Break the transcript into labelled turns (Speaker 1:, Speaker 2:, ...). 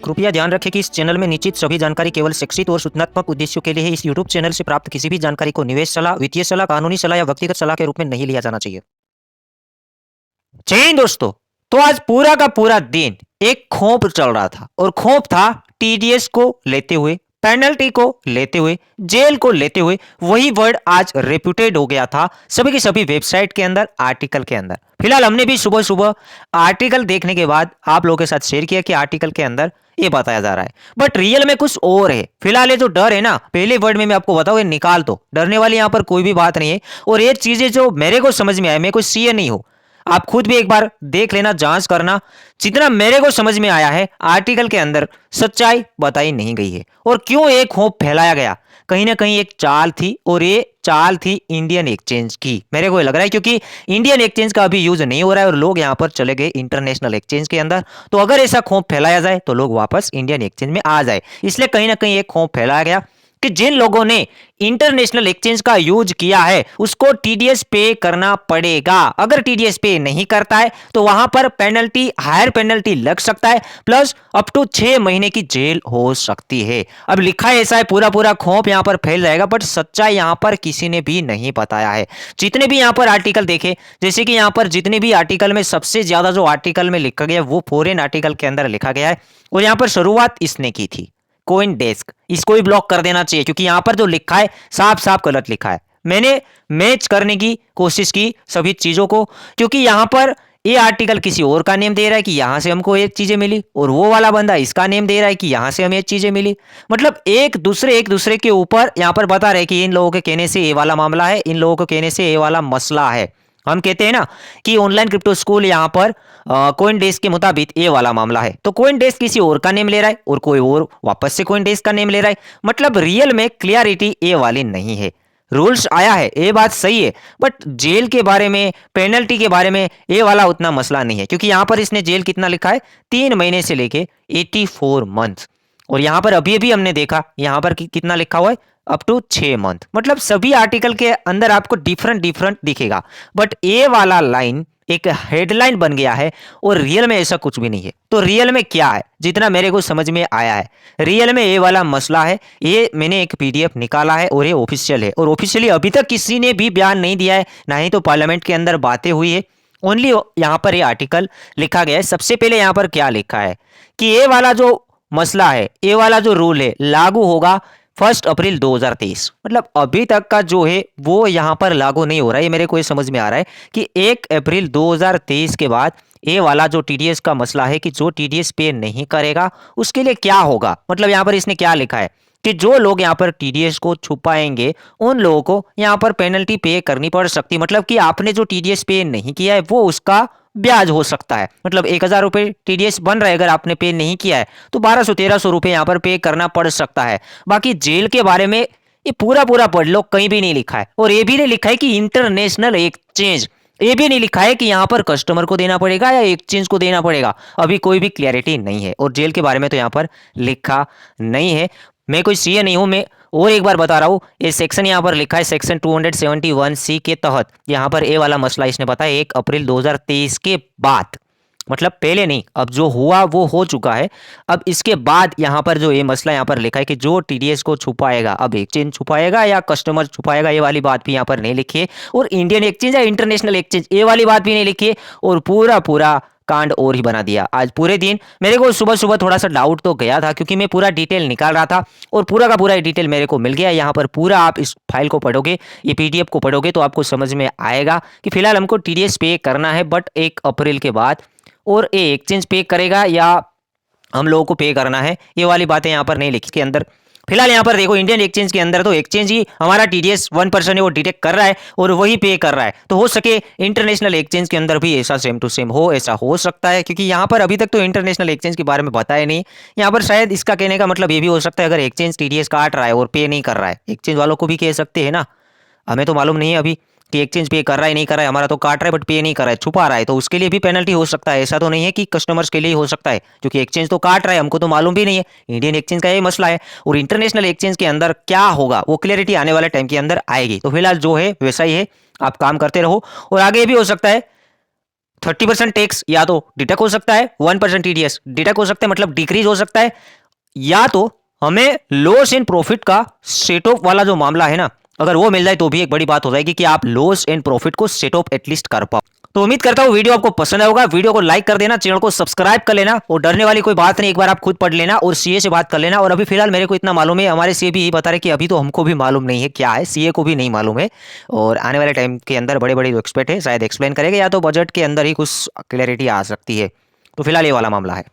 Speaker 1: कृपया ध्यान रखें कि इस चैनल में निश्चित सभी जानकारी केवल शैक्षिक और सूचनात्मक उद्देश्यों के लिए है। इस यूट्यूब चैनल से प्राप्त किसी भी जानकारी को निवेश सलाह, वित्तीय सलाह, कानूनी सलाह या व्यक्तिगत सलाह के रूप में नहीं लिया जाना चाहिए। जय हिंद दोस्तों। तो आज पूरा का पूरा दिन एक खौफ चल रहा था और खौफ था टीडीएस को लेते हुए, पेनल्टी को लेते हुए, जेल को लेते हुए। वही वर्ड आज रेप्यूटेड हो गया था सभी की सभी वेबसाइट के अंदर, आर्टिकल के अंदर। फिलहाल हमने भी सुबह सुबह आर्टिकल देखने के बाद आप लोगों के साथ शेयर किया कि आर्टिकल के अंदर ये बताया जा रहा है, बट रियल में कुछ और है। फिलहाल ये जो डर है ना, पहले वर्ड में मैं आपको बताऊं, ये निकाल दो। डरने वाली यहां पर कोई भी बात नहीं है। और ये चीजें जो मेरे को समझ में आया, मैं कोई सीए नहीं हूं, आप खुद भी एक बार देख लेना, जांच करना। जितना मेरे को समझ में आया है, आर्टिकल के अंदर सच्चाई बताई नहीं गई है। और क्यों एक खौफ फैलाया गया, कहीं ना कहीं एक चाल थी, और ये चाल थी इंडियन एक्सचेंज की। मेरे को लग रहा है क्योंकि इंडियन एक्सचेंज का अभी यूज नहीं हो रहा है और लोग यहां पर चले गए इंटरनेशनल एक्सचेंज के अंदर। तो अगर ऐसा खौफ फैलाया जाए तो लोग वापस इंडियन एक्सचेंज में आ जाए, इसलिए कहीं ना कहीं एक खौफ फैलाया गया कि जिन लोगों ने इंटरनेशनल एक्सचेंज का यूज किया है उसको टीडीएस पे करना पड़ेगा। अगर टीडीएस पे नहीं करता है तो वहां पर पेनल्टी, हायर पेनल्टी लग सकता है, प्लस अप टू 6 महीने की जेल हो सकती है। अब लिखा है ऐसा है, पूरा पूरा खौफ यहां पर फैल जाएगा, बट सच्चाई यहां पर किसी ने भी नहीं बताया है। जितने भी यहां पर आर्टिकल देखे, जैसे कि यहां पर जितने भी आर्टिकल में सबसे ज्यादा जो आर्टिकल में लिखा गया वो फॉरेन आर्टिकल के अंदर लिखा गया है, और यहां पर शुरुआत इसने की थी कोइन डेस्क। इसको भी ब्लॉक कर देना चाहिए क्योंकि यहां पर जो लिखा है साफ साफ गलत लिखा है। मैंने मैच करने की कोशिश की सभी चीजों को, क्योंकि यहां पर ये आर्टिकल किसी और का नेम दे रहा है कि यहां से हमको ये चीजें मिली, और वो वाला बंदा इसका नेम दे रहा है कि यहां से हमें ये चीजें मिली। मतलब एक दूसरे के ऊपर यहां पर बता रहे कि इन लोगों के कहने से ये वाला मामला है, इन लोगों के कहने से ये वाला मसला है। हम कहते हैं ना कि ऑनलाइन क्रिप्टो स्कूल यहां पर कोइन डेस्क के मुताबिक ये वाला मामला है, तो कोइन डेस्क किसी और का नेम ले रहा है और कोई और वापस से कोइन डेस्क का नेम ले रहा है। मतलब रियल में क्लियरिटी ये वाली नहीं है। रूल्स आया है, ये बात सही है, बट जेल के बारे में, पेनल्टी के बारे में ये वाला उतना मसला नहीं है, क्योंकि यहां पर इसने जेल कितना लिखा है, 3 महीने से लेके 84 मंथ। और यहां पर अभी अभी हमने देखा यहां पर कितना लिखा हुआ है, अप टू 6 मंथ। मतलब सभी आर्टिकल के अंदर आपको डिफरेंट डिफरेंट दिखेगा, बट ये वाला लाइन एक हेडलाइन बन गया है और रियल में ऐसा कुछ भी नहीं है। तो रियल में क्या है, जितना मेरे को समझ में आया है, रियल में ये वाला मसला है। ये मैंने एक पीडीएफ निकाला है और ये ऑफिशियल है, और ऑफिशियली अभी तक किसी ने भी बयान नहीं दिया है, ना ही तो पार्लियामेंट के अंदर बातें हुई है। ओनली यहाँ पर ये आर्टिकल लिखा गया है। सबसे पहले यहाँ पर क्या लिखा है कि ये वाला जो मसला है, ये वाला जो रूल है, लागू होगा 1 अप्रैल 2023। मतलब अभी तक का जो है वो यहाँ पर लागू नहीं हो रहा है। ये मेरे को ये समझ में आ रहा है कि 1 अप्रैल 2023 के बाद ये वाला जो टीडीएस का मसला है कि जो टीडीएस पे नहीं करेगा उसके लिए क्या होगा। मतलब यहाँ पर इसने क्या लिखा है कि जो लोग यहाँ पर टीडीएस को छुपाएंगे उन लोगों को यहाँ पर पेनल्टी पे करनी पड़ सकती है। मतलब कि आपने जो टीडीएस पे नहीं किया है वो उसका ब्याज हो सकता है। मतलब 1000 रुपये टीडीएस बन रहा है, अगर आपने पे नहीं किया है तो 1200-1300 रुपये यहाँ पर पे करना पड़ सकता है। बाकी जेल के बारे में ये पूरा पूरा पढ़ लो, कहीं भी नहीं लिखा है। और ये भी नहीं लिखा है कि इंटरनेशनल एक्सचेंज, ये भी नहीं लिखा है कि यहाँ पर कस्टमर को देना पड़ेगा या एक्सचेंज को देना पड़ेगा। अभी कोई भी क्लैरिटी नहीं है, और जेल के बारे में तो यहाँ पर लिखा नहीं है। मैं कोई सीए नहीं हूं, मैं और एक बार बता रहा हूं, ये सेक्शन यहाँ पर लिखा है सेक्शन 271C के तहत यहाँ पर ये वाला मसला इसने बताया 1 अप्रैल 2023 के बाद। मतलब पहले नहीं, अब जो हुआ वो हो चुका है। अब इसके बाद यहाँ पर जो ये मसला यहाँ पर लिखा है कि जो टीडीएस को छुपाएगा, अब एक्सचेंज छुपाएगा या कस्टमर छुपाएगा, ये वाली बात भी यहाँ पर नहीं लिखी है। और इंडियन एक्सचेंज या इंटरनेशनल एक्सचेंज, ये वाली बात भी नहीं लिखी है। और पूरा पूरा कांड और ही बना दिया। आज पूरे दिन मेरे को सुबह सुबह थोड़ा सा डाउट तो गया था, क्योंकि मैं पूरा डिटेल निकाल रहा था और पूरा का पूरा डिटेल मेरे को मिल गया। यहाँ पर पूरा आप इस फाइल को पढ़ोगे, ये पीडीएफ को पढ़ोगे तो आपको समझ में आएगा कि फिलहाल हमको टीडीएस पे करना है, बट 1 अप्रैल के बाद, और ये एक्सचेंज पे करेगा या हम लोगों को पे करना है, ये वाली बातें यहाँ पर नहीं लिखी के अंदर। फिलहाल यहाँ पर देखो इंडियन एक्सचेंज के अंदर तो एक्सचेंज ही हमारा टीडीएस 1% है वो डिटेक्ट कर रहा है और वही पे कर रहा है। तो हो सके इंटरनेशनल एक्सचेंज के अंदर भी ऐसा सेम टू सेम हो, ऐसा हो सकता है, क्योंकि यहाँ पर अभी तक तो इंटरनेशनल एक्सचेंज के बारे में बताया नहीं। यहाँ पर शायद इसका कहने का मतलब ये भी हो सकता है, अगर एक्सचेंज टीडीएस काट रहा है और पे नहीं कर रहा है, एक्सचेंज वालों को भी कह सकते हैं ना, हमें तो मालूम नहीं है अभी कि एक्सचेंज पे कर रहा है नहीं कर रहा है, हमारा तो काट रहा है बट पे नहीं कर रहा है, छुपा रहा है, तो उसके लिए भी पेनल्टी हो सकता है। ऐसा तो नहीं है कि कस्टमर्स के लिए हो सकता है, क्योंकि एक्सचेंज तो काट रहा है, हमको तो मालूम भी नहीं है। इंडियन एक्सचेंज का ये मसला है, और इंटरनेशनल एक्सचेंज के अंदर क्या होगा वो क्लियरिटी आने वाले टाइम के अंदर आएगी। तो फिलहाल जो है वैसा ही है, आप काम करते रहो, और आगे भी हो सकता है 30% टैक्स या तो डिडक्ट हो सकता है, 1% टीडीएस डिडक्ट हो सकता है, मतलब डिक्रीज हो सकता है, या तो हमें लॉस इन प्रॉफिट का सेट ऑफ वाला जो मामला है ना, अगर वो मिल जाए तो भी एक बड़ी बात हो जाएगी कि आप लॉस इन प्रॉफिट को सेट ऑफ एटलीस्ट कर पाओ। तो उम्मीद करता हूँ वीडियो आपको पसंद आएगा। वीडियो को लाइक कर देना, चैनल को सब्सक्राइब कर लेना, और डरने वाली कोई बात नहीं, एक बार आप खुद पढ़ लेना और सीए से बात कर लेना। और अभी फिलहाल मेरे को इतना मालूम है, हमारे सीए भी यही बता रहे कि अभी तो हमको भी मालूम नहीं है क्या है, सीए को भी नहीं मालूम है, और आने वाले टाइम के अंदर बड़े बड़े जो एक्सपर्ट है शायद एक्सप्लेन करेंगे, या तो बजट के अंदर ही कुछ क्लैरिटी आ सकती है। तो फिलहाल ये वाला मामला है।